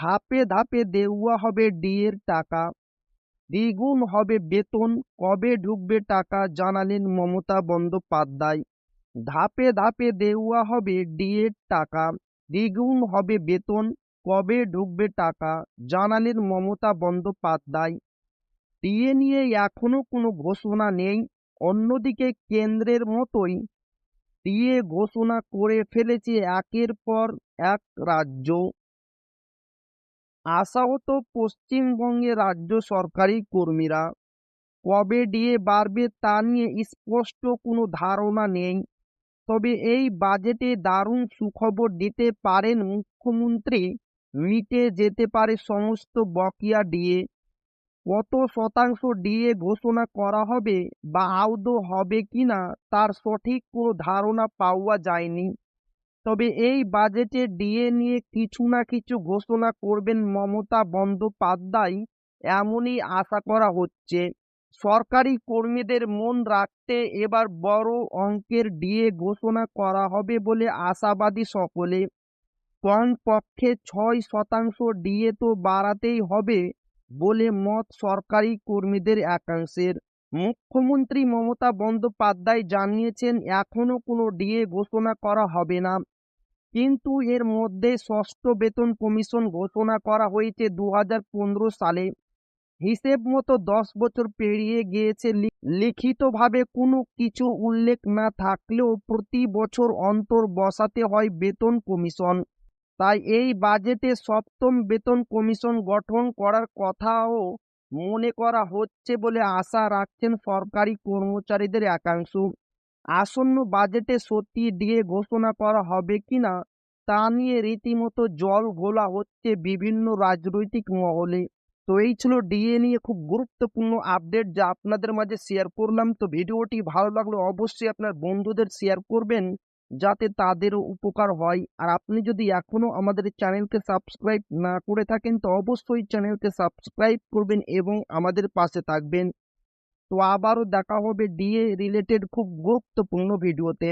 ধাপে ধাপে দেওয়া হবে ডিএর টাকা, দ্বিগুণ হবে বেতন, কবে ঢুকবে টাকা জানালেন মমতা বন্দ্যোপাধ্যায়। ধাপে ধাপে দেওয়া হবে ডিএর টাকা, দ্বিগুণ হবে বেতন, কবে ঢুকবে টাকা জানালেন মমতা বন্দ্যোপাধ্যায়। ডিএ নিয়ে এখনো কোনো ঘোষণা নেই। অন্যদিকে কেন্দ্রের মতোই ডিএ ঘোষণা করে ফেলেছে একের পর এক রাজ্য। আশাহত পশ্চিমবঙ্গের রাজ্য সরকারি কর্মীরা। কবে ডিএ বাড়বে তা নিয়ে স্পষ্ট কোনো ধারণা নেই। তবে এই বাজেটে দারুণ সুখবর দিতে পারেন মুখ্যমন্ত্রী। মিটে যেতে পারে সমস্ত বকেয়া ডিএ। কত শতাংশ ডিএ ঘোষণা করা হবে বা আদৌ হবে কিনা তার সঠিক কোনো ধারণা পাওয়া যায়নি। তবে এই বাজেটে ডিএ নিয়ে কিছু না কিছু ঘোষণা করবেন মমতা বন্দ্যোপাধ্যায়, এমনই আশা করা হচ্ছে। সরকারি কর্মীদের মন রাখতে এবার বড় অঙ্কের ডিএ ঘোষণা করা হবে বলে আশাবাদী সকলে। কমপক্ষে 6% ডিএ তো বাড়াতেই হবে বলে মত সরকারি কর্মীদের একাংশের। মুখ্যমন্ত্রী মমতা বন্দ্যোপাধ্যায় জানিয়েছেন এখনো কোনো ডিএ ঘোষণা করা হবে না, কিন্তু এর মধ্যে ষষ্ঠ বেতন কমিশন ঘোষণা করা হয়েছে 2015 সালে। হিসেব মতো 10 বছর পেরিয়ে গিয়েছে। লিখিতভাবে কোনো কিছু উল্লেখ না থাকলেও প্রতি বছর অন্তর বসাতে হয় বেতন কমিশন। তাই এই বাজেটে সপ্তম বেতন কমিশন গঠন করার কথাও মনে করা হচ্ছে বলে আশা রাখছেন সরকারি কর্মচারীদের একাংশ। আসন্ন বাজেটে সত্যি ডিএ ঘোষণা করা হবে কিনা তা নিয়ে রীতিমতো জল ঘোলা হচ্ছে বিভিন্ন রাজনৈতিক মহলে। তো এই ছিল ডিএ নিয়ে খুব গুরুত্বপূর্ণ আপডেট যা আপনাদের মাঝে শেয়ার করলাম। তো ভিডিওটি ভালো লাগলে অবশ্যই আপনার বন্ধুদের শেয়ার করবেন যাতে তাদেরও উপকার হয়। আর আপনি যদি এখনো আমাদের চ্যানেলকে সাবস্ক্রাইব না করে থাকেন তো অবশ্যই চ্যানেলকে সাবস্ক্রাইব করবেন এবং আমাদের পাশে থাকবেন। তো আবারও দেখা হবে ডিএ রিলেটেড খুব গুরুত্বপূর্ণ ভিডিওতে।